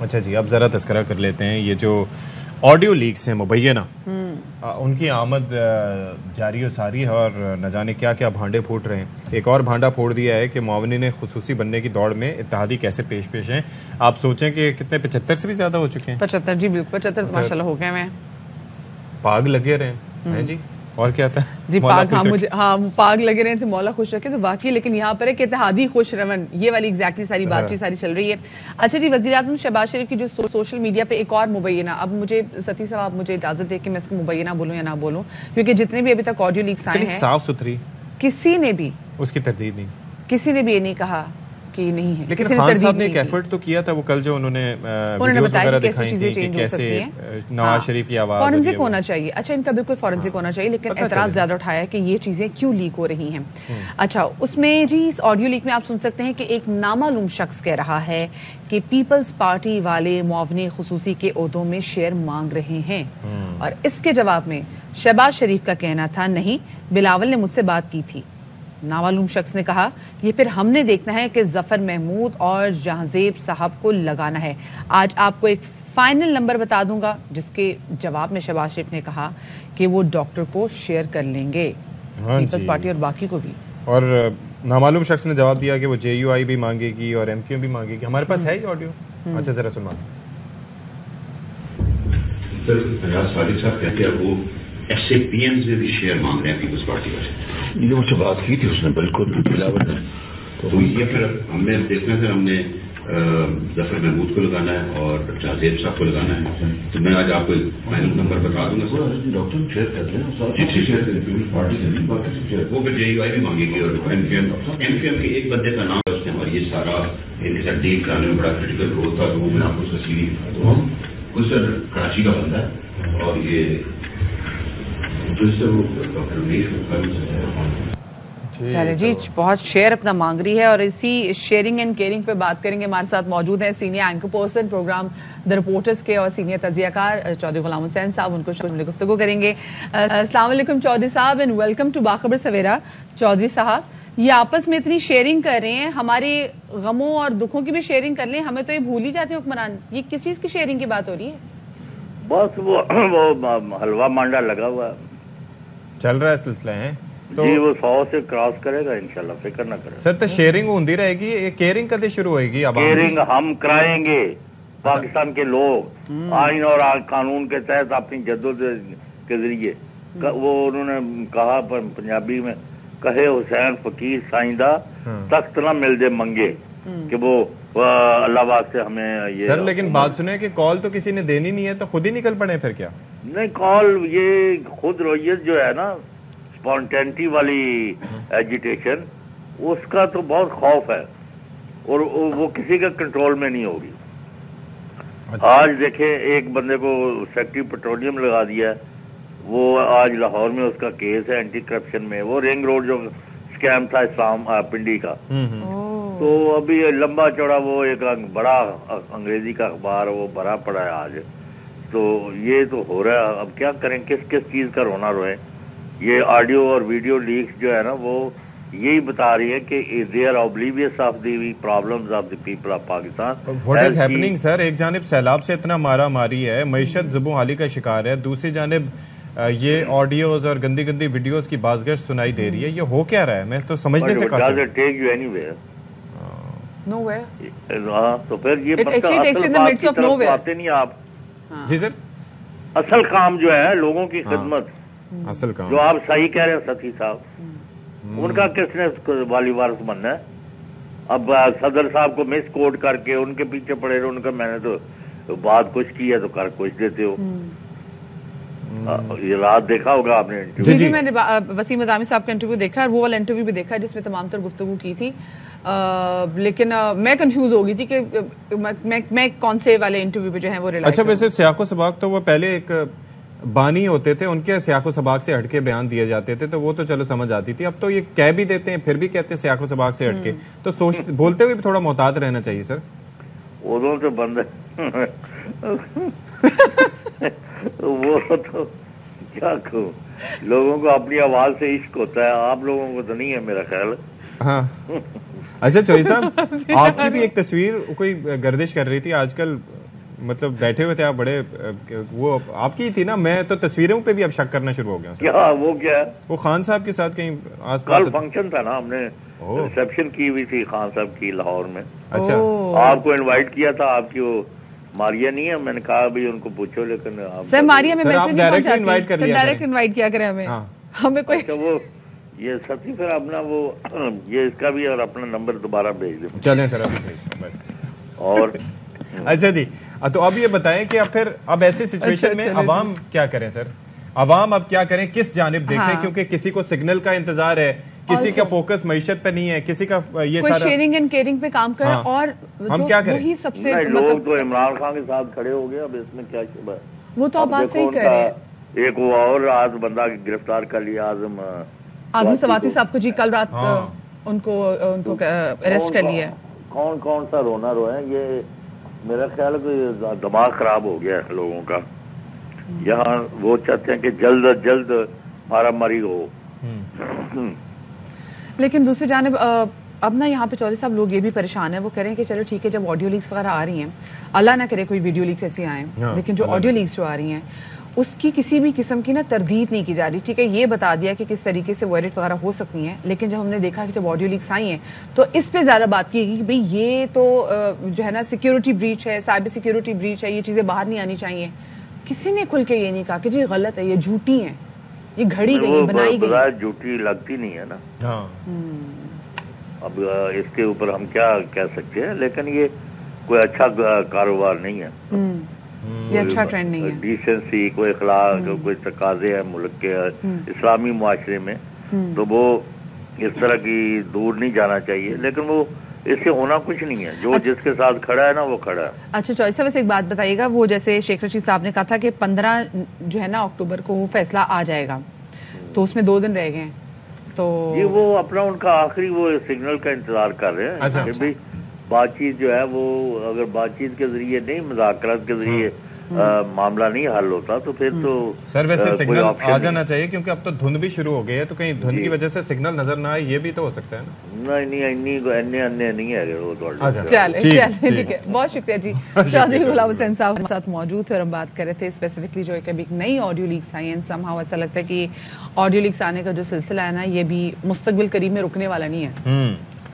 اچھا جی، اب ذرا تذکرہ کر لیتے ہیں یہ جو آڈیو لیکس ہیں مبینہ، ان کی آمد جاری و ساری ہے اور نہ جانے کیا کیا بھانڈے پھوٹ رہے ہیں. ایک اور بھانڈا پھوڑ دیا ہے کہ معاونین خصوصی بننے کی دوڑ میں اتحادی کیسے پیش ہیں. آپ سوچیں کہ کتنے 75 سے بھی زیادہ ہو چکے ہیں. 75 جی بالکل 75 ماشاءاللہ ہو گئے ہیں. پاگ لگے رہے ہیں جی. اور کیا تھا جی پاک، پاگ لگے رہے تھے مولا خوش رکھے تو واقعی. لیکن یہاں پر ہے کہ اتحادی خوش رون، یہ والی ایگزیکٹلی ساری بات چیت ساری چل رہی ہے. اچھا جی، وزیر اعظم شہباز شریف کی جو سوشل میڈیا پہ ایک اور مبینہ، اب مجھے ستی صاحب مجھے اجازت دے کہ میں اس کو مبینہ بولوں یا نہ بولوں، کیونکہ جتنے بھی ابھی تک آڈیو لیکس آئے ہیں صاف ستھری، کسی نے بھی اس کی تردید نہیں، کسی نے بھی یہ نہیں کہا کہ نہیں ہے. لیکن خان صاحب نے ایک ایفرٹ تو کیا تھا، وہ کل جو انہوں نے ویڈیوز وغیرہ دکھائی تھی کہ کیسے نواز شریف کی آواز فورنسک ہونا چاہیے. اچھا ان کا بالکل فورنسک ہونا چاہیے، لیکن اعتراض زیادہ اٹھایا کہ یہ چیزیں کیوں لیک ہو رہی ہیں. اچھا اس میں جی اس آڈیو لیک میں آپ سن سکتے ہیں کہ ایک نامعلوم شخص کہہ رہا ہے کہ پیپلز پارٹی والے معاون خصوصی کے عہدوں میں شیئر مانگ رہے ہیں، اور اس کے جواب میں شہباز شریف کا کہنا تھا نہیں، بلاول نے مجھ سے بات کی تھی. نامعلوم شخص نے کہا یہ پھر ہم نے دیکھنا ہے کہ ظفر محمود اور جہانزیب صاحب کو لگانا ہے. آج آپ کو ایک فائنل نمبر بتا دوں گا، جس کے جواب میں شہباز شریف نے کہا کہ وہ ڈاکٹر کو شیئر کر لیں گے، پیپلز پارٹی اور باقی کو بھی. اور نامعلوم شخص نے جواب دیا کہ وہ جے یو آئی بھی مانگے گی اور ایم کیو بھی مانگے گی. ہمارے پاس ہے یہ آڈیو. اچھا ذرا سنوا. سر فیاض صادق صاحب کہتے ہیں وہ ایس اے پی ایم سے بھی شیئر مانگ رہے ہیں پیپلز پارٹی والے. یہ مجھ سے بات کی تھی اس نے بالکل بلاول نے. تو یہ پھر ہم نے دیکھنا ہے، ہم نے ظفر محمود کو لگانا ہے اور جہانزیب صاحب کو لگانا ہے. تو میں آج آپ کو فائنل نمبر بتا دوں گا. ڈاکٹر شیئر کرتے ہیں پارٹی سے، وہ پھر جے یو آئی بھی مانگے گی اور ایم کیو ایم کے ایک بندے کا نام ہے اس نے، اور یہ سارا ان کے ساتھ ڈیل کرانے میں بڑا کریٹیکل رول تھا. تو میں آپ کو اس کا سیری دکھاتا ہوں. کوئی سر کراچی کا بندہ ہے اور یہ چلے جی بہت شیئر اپنا مانگ رہی ہے. اور اسی شیئرنگ اینڈ کیئرنگ پہ بات کریں گے. ہمارے ساتھ موجود ہیں سینئر اینکر پرسن پروگرام دا رپورٹرز کے اور سینئر تجزیہ کار چودھری غلام حسین صاحب. ان کو شامل گفتگو کریں گے. السلام علیکم چودھری صاحب اینڈ ویلکم ٹو باخبر سویرا. چودھری صاحب یہ آپس میں اتنی شیئرنگ کر رہے ہیں، ہمارے غموں اور دکھوں کی بھی شیئرنگ کر لیں، ہمیں تو یہ بھول ہی جاتے ہیں حکمران. یہ کس چیز کی شیئرنگ کی بات ہو رہی ہے؟ بس وہ حلوہ مانڈا لگا ہوا چل رہا ہے سلسلہ ہے. جی وہ 100 سے کراس کرے گا انشاءاللہ، فکر نہ کرے. سر تو شیئرنگ ہوتی رہے گی، یہ کیئرنگ کدے شروع ہوئے گی؟ کیئرنگ ہم کرائیں گے. پاکستان کے لوگ آئین اور قانون کے تحت اپنی جدوجہد کے ذریعے وہ انہوں نے کہا پنجابی میں، کہے حسین فقیر سائندہ تخت نہ مل دے منگے، کہ وہ اللہ واسطے ہمیں یہ. سر لیکن بات سنیں کہ کال تو کسی نے دینی نہیں ہے تو خود ہی نکل پڑے پھر کیا؟ نہیں کال یہ خود رویت جو ہے نا، اسپونٹینٹی والی ایجیٹیشن، اس کا تو بہت خوف ہے اور وہ کسی کا کنٹرول میں نہیں ہوگی. آج دیکھیں ایک بندے کو سیکٹری پیٹرولیم لگا دیا ہے، وہ آج لاہور میں اس کا کیس ہے اینٹی کرپشن میں. وہ رنگ روڈ جو اسکیم تھا اسلام پنڈی کا، تو ابھی لمبا چوڑا وہ ایک بڑا انگریزی کا اخبار وہ بھرا پڑا ہے آج. تو یہ تو ہو رہا ہے. اب کیا کریں، کس کس چیز کا رونا روئے. یہ آڈیو اور ویڈیو لیکس جو ہے نا وہ یہی بتا رہی ہے کہ they are oblivious of the problems of the people of Pakistan. What is happening sir؟ ایک جانب سیلاب سے اتنا مارا ماری ہے، معیشت زبوں حالی کا شکار ہے، دوسری جانب یہ آڈیوز اور گندی گندی ویڈیوز کی بازگشت سنائی دے رہی ہے. یہ ہو کیا رہا ہے؟ میں تو سمجھنے سے قاصر. Does it take you anywhere؟ Nowhere. ہاں تو پھر یہ آتے نہیں آپ. جی سر اصل کام جو ہے لوگوں کی خدمت، اصل کام جو آپ صحیح کہہ رہے ہیں ستی صاحب، ان کا کس نے والی وارث بننا ہے؟ اب صدر صاحب کو مس کوٹ کر کے ان کے پیچھے پڑے رہے. ان کا میں نے تو بات کچھ کی ہے تو کر کچھ دیتے ہو. یہ رات دیکھا ہوگا آپ نے. جی میں نے وسیم نظامی صاحب کا انٹرویو دیکھا اور وہ والا انٹرویو بھی دیکھا جس میں تمام تر گفتگو کی تھی. لیکن میں کنفیوز ہو گئی تھی کہ میں کون سے والے انٹرویو پہ جو ہے وہ ریلائز. اچھا ویسے سیاق و سباق تو وہ پہلے ایک بانی ہوتے تھے، ان کے سیاق و سباق سے ہٹ کے بیان دیے جاتے تھے تو وہ تو چلو سمجھ آتی تھی. اب تو یہ کہہ بھی دیتے ہیں پھر بھی کہتے ہیں سیاق و سباق سے ہٹ کے. تو بولتے ہوئے بھی تھوڑا محتاط رہنا چاہیے سر. ادھر سے بند ہے وہ تو کیا کہوں، لوگوں کو اپنی آواز سے عشق ہوتا ہے، آپ لوگوں کو تو نہیں ہے میرا خیال. ہاں اچھا چوہی صاحب آپ کی بھی ایک تصویر کوئی گردش کر رہی تھی آج کل مطلب بیٹھے ہوئے تھے آپ بڑے وہ آپ کی تھی نا, میں تو تصویروں پہ بھی اب شک کرنا شروع ہو گیا. کیا وہ کیا ہے؟ وہ خان صاحب کے ساتھ کہیں آس پاس کل فنکشن تھا نا, ہم نے ریسپشن کی ہوئی تھی خان صاحب کی لاہور میں. اچھا آپ کو انوائٹ کیا تھا, آپ کی وہ ماریا نہیں ہے, میں نے کہا بھی ان کو پوچھو, لیکن سر ماریا میں آپ ڈائریکٹ انوائٹ کر لیا, ڈائریکٹ انوائٹ کیا کریں ہمیں کوئی. وہ یہ سچی پھر اپنا وہ یہ اس کا بھی اور اپنا نمبر دوبارہ بھیج دیں. چلیں سر ابھی اور اچھا جی, تو اب یہ بتائیں کہ اب پھر اب ایسی سچویشن میں عوام کیا کریں سر؟ عوام اب کیا کریں, کس جانب دیکھیں؟ کیونکہ کسی کو سگنل کا انتظار ہے, کسی کا فوکس معیشت پہ نہیں ہے, کسی کا یہ سارا شیئرنگ اینڈ کیئرنگ پہ کام کرے. اور ہم کیا کریں؟ وہی سب سے لوگ تو عمران خان کے ساتھ کھڑے ہو گئے, اب اس میں کیا شبہ ہے؟ وہ تو آپ بات صحیح کہہ رہے ہیں. ایک وہ اور آج بندہ گرفتار کر لیا, اعظم سواتی صاحب کو, جی کل رات ان کو اریسٹ کر لیا. کون سا رونا روئے, یہ میرا خیال ہے کہ دماغ خراب ہو گیا ہے لوگوں کا. یہاں وہ چاہتے ہیں کہ جلد از جلد مارا ماری ہو. لیکن دوسری جانب اب نا یہاں پہ چودھری صاحب لوگ یہ بھی پریشان ہیں, وہ کہہ رہے ہیں کہ چلو ٹھیک ہے, جب آڈیو لیکس وغیرہ آ رہی ہیں, اللہ نہ کرے کوئی ویڈیو لیکس ایسی آئیں, لیکن جو آڈیو لیکس جو آ رہی ہیں اس کی کسی بھی قسم کی نا تردید نہیں کی جا رہی. ٹھیک ہے, یہ بتا دیا کہ کس طریقے سے وائرٹ وغیرہ ہو سکتی ہیں, لیکن جب ہم نے دیکھا کہ جب آڈیو لیکس آئی ہیں تو اس پہ زیادہ بات کی گئی کہ بھئی یہ تو جو ہے نا سیکیورٹی بریچ ہے, سائبر سیکیورٹی بریچ ہے, یہ چیزیں باہر نہیں آنی چاہیے. کسی نے کھل کے یہ نہیں کہا کہ جی غلط ہے, یہ جھوٹی ہیں, یہ گھڑی گئی, بنائی گئی. جھوٹی لگتی نہیں ہے نا. اب اس کے اوپر ہم کیا کہہ سکتے ہیں, لیکن یہ کوئی اچھا کاروبار نہیں ہے, یہ اچھا ٹرینڈ نہیں ہے. ڈیسنسی, کوئی اخلاق, کوئی تقاضے ہیں ملک کے اسلامی معاشرے میں, تو وہ اس طرح کی دور نہیں جانا چاہیے. لیکن وہ اس سے ہونا کچھ نہیں ہے, جو جس کے ساتھ کھڑا ہے نا وہ کھڑا ہے. اچھا چوہدری صاحب ویسے ایک بات بتائیے گا, وہ جیسے شیخ رشید صاحب نے کہا تھا کہ 15 جو ہے نا اکتوبر کو وہ فیصلہ آ جائے گا, تو اس میں 2 دن رہ گئے ہیں, تو یہ وہ اپنا ان کا آخری وہ سگنل کا انتظار کر رہے ہیں کہ بھائی بات چیت جو ہے وہ اگر بات چیت کے ذریعے نہیں, مذاکرات کے ذریعے معاملہ نہیں حل ہوتا تو پھر تو سر ویسے سگنل آ جانا چاہیے, کیونکہ اب تو دھند بھی شروع ہو گئی ہے, تو کہیں دھند کی وجہ سے سگنل نظر نہ آئے, یہ بھی تو ہو سکتا ہے نا. نہیں ہے وہ تو. چلے ٹھیک ہے, بہت شکریہ جی. چودھری غلام حسین صاحب ہمارے ساتھ موجود تھے اور ہم بات کر رہے تھے اسپیسیفکلی جو ایک نئی آڈیو لیکس آئی ہیں. سم ہاؤ ایسا لگتا ہے کہ آڈیو لیکس آنے کا جو سلسلہ ہے نا, یہ بھی مستقبل قریب میں رکنے والا نہیں ہے.